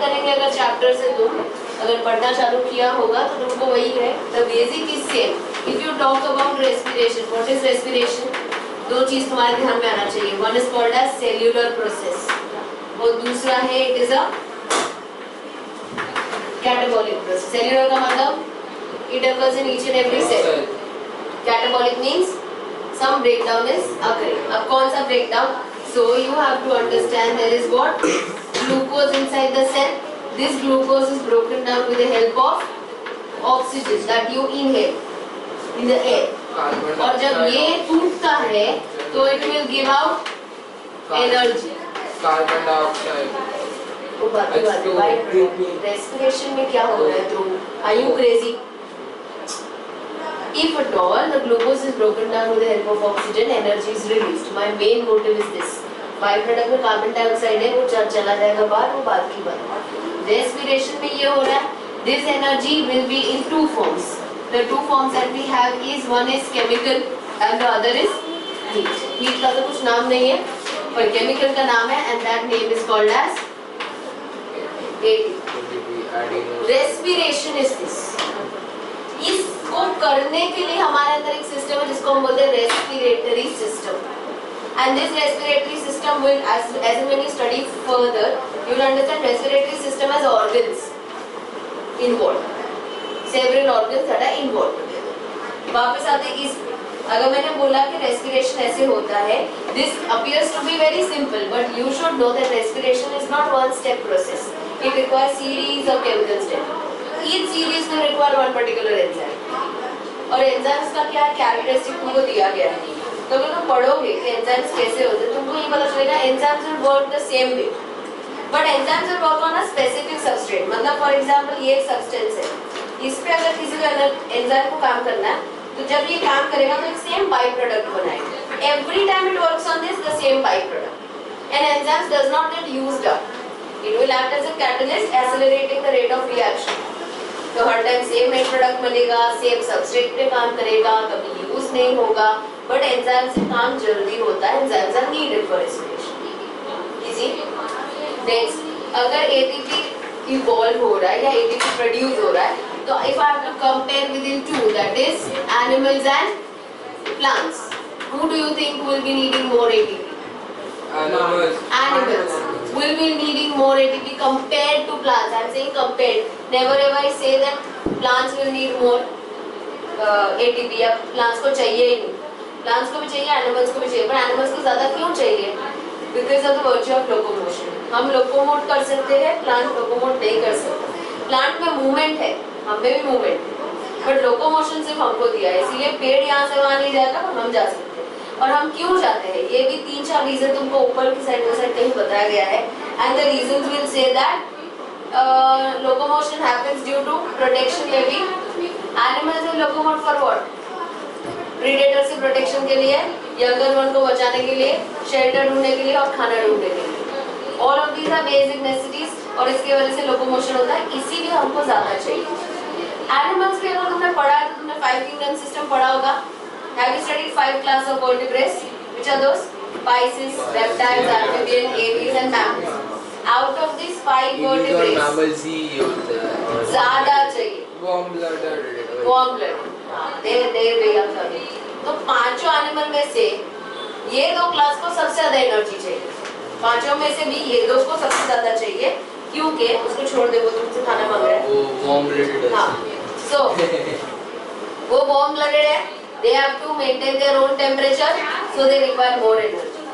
करेंगे अगर चैप्टर से, तुम अगर पढ़ना चालू किया होगा तो तुमको वही है, the basic is same. If you talk about respiration, what is respiration? दो चीज तुम्हारे ध्यान में आना चाहिए, one is called as cellular process और दूसरा है it is a catabolic process. Cellular का मतलब it occurs in each and every cell. Catabolic means some breakdown is occurring. अब कौन सा breakdown? So you have to understand there is what? Glucose inside the cell. This glucose is broken down with the help of oxygen that you inhale in the air. और जब ये टूटता है तो it will give out energy. Carbon dioxide. Respiration में क्या हो रहा है? तो are you crazy? If at all the glucose is broken down with the help of oxygen, energy is released. My main motive is this. Byproduct में carbon dioxide है, वो चला जाएगा बाहर, वो बाद की बात। Respiration में ये हो रहा है, this energy will be in two forms. The two forms that we have is one is chemical and the other is heat. Heat का तो कुछ नाम नहीं है, पर chemical का नाम है and that name is called as ATP. Respiration is this. इसको करने के लिए हमारे अंदर एक सिस्टम है जिसको हम बोलते हैं respiratory system. And this respiratory system will as and when you study further you will understand respiratory system has organs involved, several organs that are involved. वापस आते इस, अगर मैंने बोला कि रेस्पिरेशन ऐसे होता है, this appears to be very simple but you should know that respiration is not one step process. It requires series of chemical steps. Each series will require one particular enzyme. और enzymes का क्या characteristic तुमको दिया गया है, तो अगर तुम पढ़ोगे कि enzymes कैसे होते हैं तुमको ये पता चलेगा enzymes will work the same way, but enzymes will work on a specific substrate. मतलब for example ये एक substance है, इस पे अगर किसी को enzyme को काम करना है तो जब ये काम करेगा तो एक same byproduct बनाएगा. Every time it works on this the same byproduct, and enzymes does not get used up. It will act as a catalyst accelerating the rate of reaction. तो हर टाइम सेम एंड प्रोडक्ट बनेगा, same substrate पे काम करेगा, कभी use नहीं होगा, but enzyme से काम जल्दी होता है. Enzymes are needed for respiration. Easy. Next, अगर एटीपी इवॉल्व हो रहा है या एटीपी प्रोड्यूस हो रहा है तो if I have to compare within two, that is animals and plants, who do you think will be needing more ATP? Animals will be needing more ATP compared to plants. I am saying compared. Never ever I say that plants will need more ATP. या plants को चाहिए ही नहीं. Plants को भी चाहिए, animals को भी चाहिए. पर animals को ज़्यादा क्यों चाहिए? Because of the virtue of locomotion. हम locomote कर सकते हैं, plant locomote नहीं कर सकते. Plant में movement है, हम में भी movement है. But locomotion सिर्फ हमको दिया है, इसीलिए पेड़ यहाँ से वहाँ नहीं जाता, पर हम जा सकते हैं. और हम क्यों जाते हैं ये भी 3-4 रीजन तुमको ऊपर की साइड में साइड कहीं बताया गया है. And the reasons will say that locomotion happens due to protection में भी. Animals will locomote for what? Predator से प्रोटेक्शन के लिए, यंगर वन को बचाने के लिए, शेल्टर ढूंढने के लिए और खाना ढूंढने के लिए. All of these are basic necessities और इसकी वजह से लोकोमोशन होता है, इसीलिए हमको ज्यादा चाहिए. एनिमल्स के अगर तुमने पढ़ा है तो तुमने 5 किंगडम सिस्टम पढ़ा होगा. Have you studied 5 classes of vertebrates? Which are those? Pisces, reptiles, amphibians, aves and mammals. Out of these 5 vertebrates, mammals ही होते हैं. ज़्यादा चाहिए. Warm blooded. Warm blood. they belong to. तो पांचों एनिमल में से ये 2 क्लास को सबसे ज़्यादा एनर्जी चाहिए. पांचों में से भी ये 2 को सबसे ज़्यादा चाहिए, क्योंकि उसको छोड़ दे, वो तुमसे खाना मांग रहा है. वो warm blooded. हाँ. So वो warm blooded है. They have to maintain their own temperature, so they require more energy.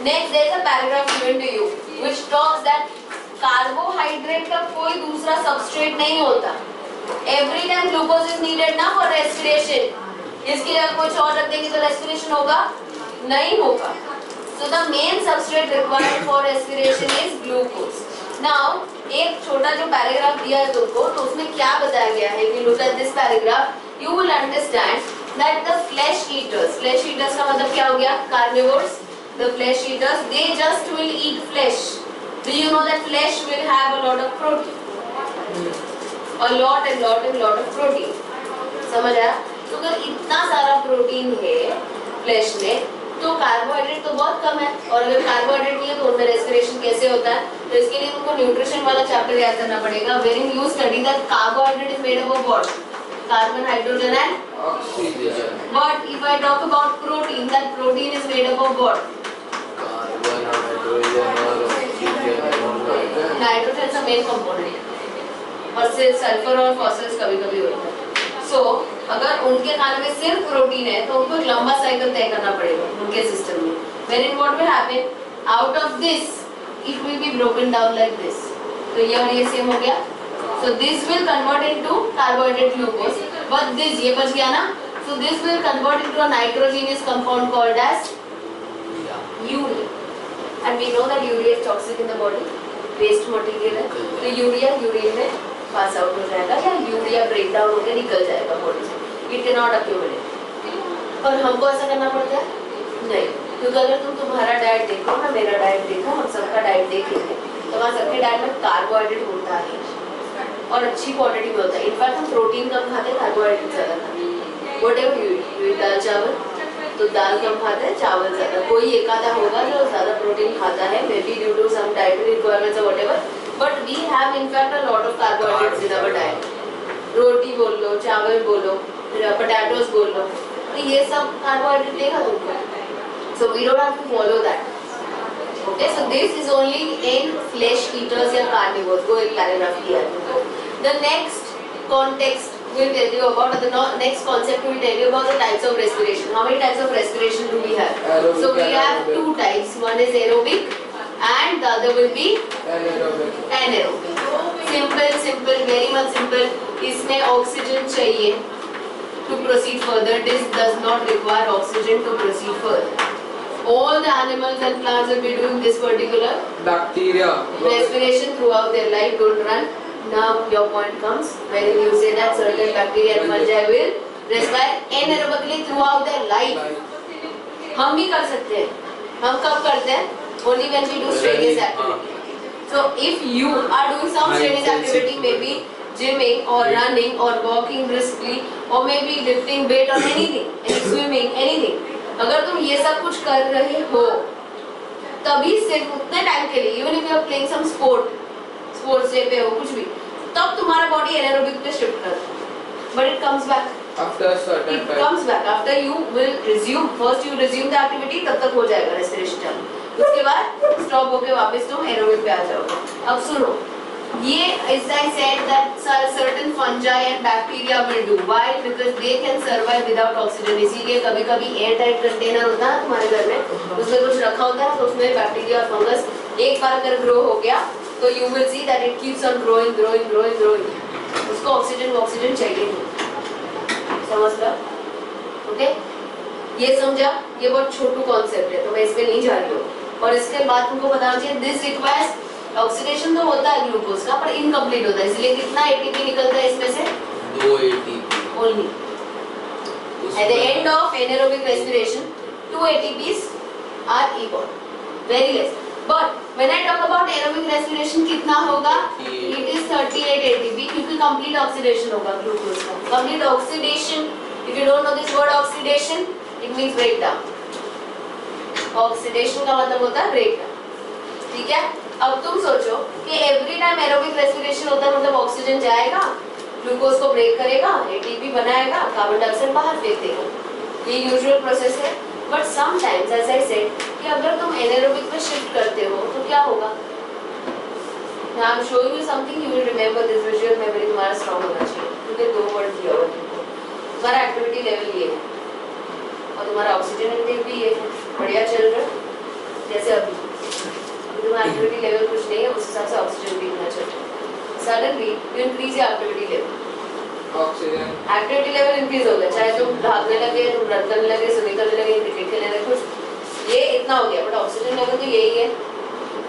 Next, there is a paragraph given to you which talks that carbohydrate का कोई दूसरा substrate नहीं होता. Every time glucose is needed ना for respiration. इसके लिए कुछ और रख देंगे तो respiration होगा? नहीं होगा. So the main substrate required for respiration is glucose. Now, एक छोटा जो पैराग्राफ दिया है तुमको, तो उसमें क्या बताया गया है? If you look at this paragraph, you will understand that the flesh eaters का मतलब क्या हो गया? Carnivores. The flesh eaters, they just will eat flesh. Do you know that flesh will have a lot of protein? A lot of protein. समझ आया? तो अगर इतना सारा प्रोटीन है फ्लैश में, तो कार्बोहाइड्रेट तो बहुत कम है, और अगर कार्बोहाइड्रेट नहीं है तो उनमें रेस्पिरेशन कैसे होता है? तो इसके लिए उनको न्यूट्रिशन वाला चैप्टर याद करना पड़ेगा, wherein you study that carbohydrate is made up of what? Carbon, hydrogen and Oxygen. but if I talk about protein, that protein is made up of what? Carbon, hydrogen और oxygen और nitrogen का main component, और सिर्फ sulphur और phosphorus कभी-कभी होता है। सो अगर उनके खाने में सिर्फ प्रोटीन है तो उनको एक लंबा साइकिल तय करना पड़ेगा उनके सिस्टम में, wherein what will happen? Out of this it will be broken down like this. तो ये और ये सेम हो गया, so this will convert into carbohydrate glucose, but this ये बच गया ना, so this will convert into a nitrogenous compound called as urea, and we know that urea is toxic in the body, waste material है, तो urea urine में pass out हो जाएगा या यूरिया ब्रेक डाउन होकर निकल जाएगा बॉडी से, इट कैन नॉट अक्यूमुलेट। और हमको ऐसा करना पड़ता है नहीं, क्योंकि अगर तुम तुम्हारा डाइट देखो ना, मेरा डाइट देखो, हम सबका डाइट देखेंगे तो वहाँ सबके डाइट में कार्बोहाइड्रेट होता है और अच्छी क्वांटिटी में होता है। इनफैक्ट हम प्रोटीन कम खाते हैं, कार्बोहाइड्रेट ज़्यादा खाते हैं। वट एवर यू दाल चावल, तो दाल कम खाते हैं, चावल ज़्यादा। कोई एक आधा होगा जो ज़्यादा प्रोटीन खाता है, may be due to some dietary requirements और whatever, but we have in fact a lot of carbohydrates in our diet. रोटी बोल लो, चावल बोलो, पोटैटोज बोल लो, तो ये सब कार्बोहाइड्रेट देगा तुमको। So we don't have to follow that. Okay, so this is only in flesh eaters या carnivores. वो एक paragraph किया है। The next context will tell you about the next concept will tell you about the types of respiration. How many types of respiration do we have? Aerobic, so we have anaerobic. two types. One is aerobic and the other will be anaerobic. anaerobic. Simple, very much simple. इसमें oxygen चाहिए to proceed further. This does not require oxygen to proceed further. All the animals and plants will be doing this particular Bacteria. respiration throughout their life. Don't run. Now your point comes when you say that certain bacteria and fungi will respire anaerobically throughout their life. हम भी कर सकते हैं। हम कब करते हैं? Only when we do strenuous activity. So if you are doing some strenuous activity, maybe gymming or running or walking briskly or maybe lifting weight or anything, swimming, anything. अगर तुम ये सब कुछ कर रहे हो तभी सिर्फ उतने टाइम के लिए, even if you are playing some sports day पे हो कुछ भी, तब तुम्हारा बॉडी एनारोबिक पे शिफ्ट करता है, but it comes back After a certain it time. Comes back after you will resume, first you resume the activity, तब तक हो जाएगा रेस्पिरेशन चालू, उसके बाद स्टॉप होके वापस तुम एनारोबिक पे आ जाओगे। अब सुनो, ये as I said that certain fungi and bacteria will do. Why? Because they can survive without oxygen. इसीलिए कभी-कभी एयर टाइट कंटेनर होता है तुम्हारे घर में, उसमें कुछ रखा होता है तो उसमें बैक्टीरिया और फंगस एक बार अगर ग्रो हो गया तो you will see that it keeps on growing. उसको ऑक्सीजन चाहिए नहीं, समझ लो? ओके, ये समझा? ये बहुत छोटू कॉन्सेप्ट है तो मैं इसमें नहीं जा रही हूँ। और इसके बाद तुमको बताना चाहिए दिस रिक्वायर्स ऑक्सीडेशन तो होता है ग्लूकोज का, पर इनकम्प्लीट होता है, इसलिए कितना एटीपी निकलता है इसमें से? 2 ATP. Only. At the end of anaerobic respiration, 2 ATPs are evolved. Very less. But when I talk about aerobic respiration, कितना होगा? It is 38 ATP क्योंकि complete oxidation होगा ग्लूकोज का. Complete oxidation. If you don't know this word oxidation, it means breakdown. Oxidation का मतलब होता है breakdown. ठीक है? अब तुम सोचो कि एवरी टाइम एरोबिक रेस्पिरेशन होता है मतलब ऑक्सीजन जाएगा, ग्लूकोज को ब्रेक करेगा, एटीपी बनाएगा, कार्बन डाइऑक्साइड बाहर फेंक देगा, ये यूजुअल प्रोसेस है। But sometimes as I said कि अगर तुम एनारोबिक पे शिफ्ट करते हो तो क्या होगा? I am showing you something, you will remember this, visual memory तुम्हारा स्ट्रांग होना चाहिए, क्योंकि 2 वर्ड दिया हुआ तुमको, तुम्हारा एक्टिविटी लेवल ये है और तुम्हारा ऑक्सीजन इनटेक भी ये है, बढ़िया चल रहा है। जैसे अभी तुम्हारा एक्टिविटी लेवल कुछ नहीं है, उस हिसाब से ऑक्सीजन भी इतना चल रहा है। Suddenly you increase your activity level, Oxygen. Activity level increase हो गया, चाहे तुम भागने लगे, तुम रन करने लगे, स्विमिंग करने लगे, क्रिकेट खेलने लगे, कुछ ये इतना हो गया, बट ऑक्सीजन लेवल तो यही है।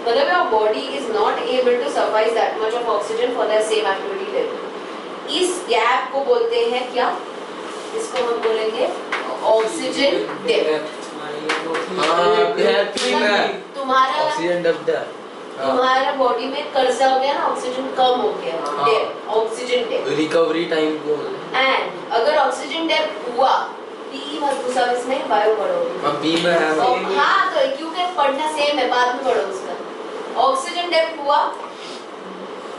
मतलब your body is not able to suffice that much of oxygen for that same activity level. इस गैप को बोलते हैं क्या? इसको हम बोलेंगे ऑक्सीजन डेप्थ। तुम्हारा Oxygen depth है. तुम्हारा बॉडी में कर्जा हो गया ना, ऑक्सीजन कम हो गया, depth, oxygen depth. Recovery time को. एंड अगर ऑक्सीजन डेप्थ हुआ पी मत घुसा इसमें, बायो पढ़ोगे। हम बी में है और हाँ तो क्यों के पढ़ना सेम है, बाद में पढ़ो उसका। ऑक्सीजन डेप्थ हुआ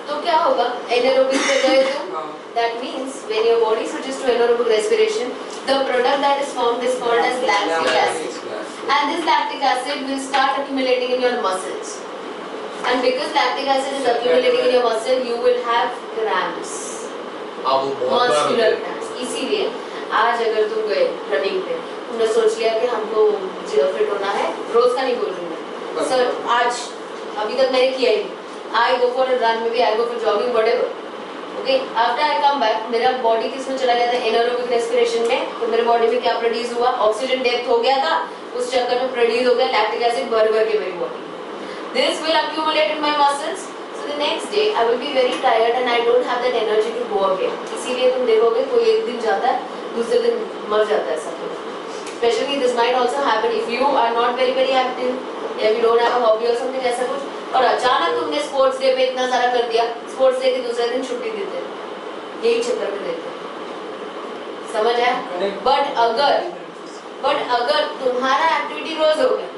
तो क्या होगा, एनारोबिक में गए तो that means when your body switches to anaerobic respiration, the product that is formed is called as lactic acid, and this lactic acid will start accumulating in your muscles, and because lactic acid is accumulating in your muscle, you will have cramps, muscular cramps। इसीलिए आज अगर तुम गए running पे, तुमने सोच लिया कि हमको फिट होना है, रोज का नहीं बोल रही मैं, सर आज अभी तक मैंने किया ही नहीं, I go for a run, maybe I go for jogging, whatever. Okay, after I come back, मेरा बॉडी किस में चला गया था, एनारोबिक रेस्पिरेशन में, तो मेरे बॉडी में क्या प्रोड्यूस हुआ, ऑक्सीजन डेप्थ हो गया था, उस चक्कर में प्रोड्यूस हो गया लैक्टिक एसिड भर भर के मेरी body. This will accumulate in my muscles, so the next day I will be very tired and I don't have that energy to go again। इसीलिए तुम देखोगे कोई एक दिन जाता है, दूसरे दिन मर जाता है सब लोग। Especially this might also happen if you are not very active, if you don't have a hobby or something ऐसा कुछ, और अचानक तुमने स्पोर्ट्स डे पे इतना सारा कर दिया, स्पोर्ट्स डे के दूसरे दिन छुट्टी देते, यही चक्कर में देते, समझ आया? बट अगर तुम्हारा एक्टिविटी रोज हो गया,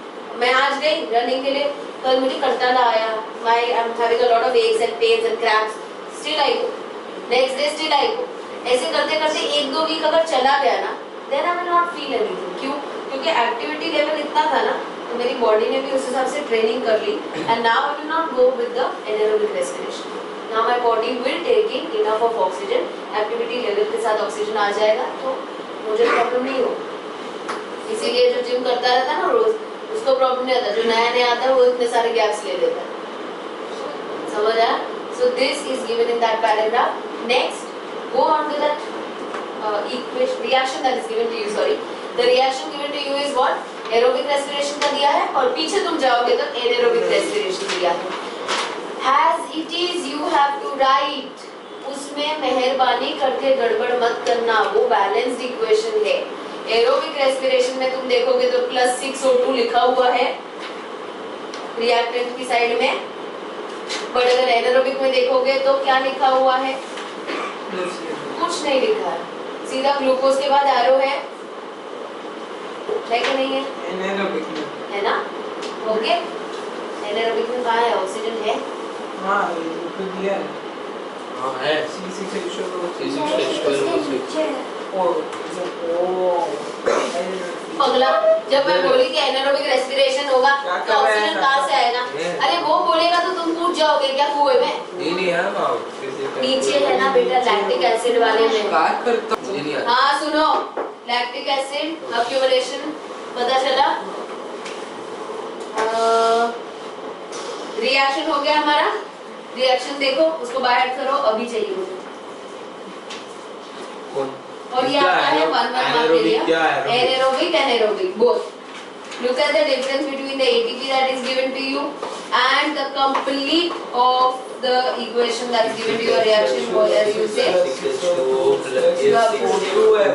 मैं आज गई रनिंग के लिए, कल मुझे कंटाला आया, I am having a lot of aches and pains and cramps, still I go, next day still I go, ऐसे करते करते 1-2 वीक अगर चला गया ना, then I will not feel anything. क्यों? क्योंकि एक्टिविटी लेवल इतना था ना, तो मेरी बॉडी ने भी उस हिसाब से ट्रेनिंग कर ली, and now I will not go with the anaerobic respiration. Now my body will take in enough of oxygen, activity level के साथ ऑक्सीजन आ जाएगा तो मुझे प्रॉब्लम नहीं हो। इसीलिए जो जिम करता रहता है ना रोज, उसको प्रॉब्लम नहीं आता, जो नया आता है वो इतने सारे गैप्स ले लेता है, समझ आया? So this is given in that paragraph. Next go on to that equation reaction that is given to you, sorry, the reaction given to you is what, aerobic respiration का दिया है, और पीछे तुम जाओगे तो anaerobic respiration दिया है। as it is you have to write, उसमें मेहरबानी करके गड़बड़ मत करना, वो बैलेंस्ड इक्वेशन है। एरोबिक रेस्पिरेशन में तुम देखोगे तो +6 O2 लिखा हुआ है रिएक्टेंट की साइड में, बट अगर एनारोबिक में देखोगे तो क्या लिखा हुआ है, कुछ नहीं लिखा है, सीधा ग्लूकोज के बाद एरो है कि नहीं है? एनारोबिक में है ना? ओके, एनारोबिक में कहाँ है, ऑक्सीजन है? हाँ ये तो दिया है, हाँ है पगला, जब मैं बोली कि एनारोबिक रेस्पिरेशन होगा तो ऑक्सीजन कहाँ से आएगा? अरे वो बोलेगा तो तुम कूद जाओगे क्या कुएं में? नहीं है ना, नीचे है ना बेटा लैक्टिक एसिड वाले में। हाँ सुनो, लैक्टिक एसिड अक्यूमुलेशन पता चला, रिएक्शन हो गया हमारा, रिएक्शन देखो उसको बाहर करो, अभी चाहिए मुझे। और ये आता है 1-1 anaerobic anaerobic both. Look at the difference between the ATP that is given to you and the complete of the equation that is given to your reaction. What are you say? O2 है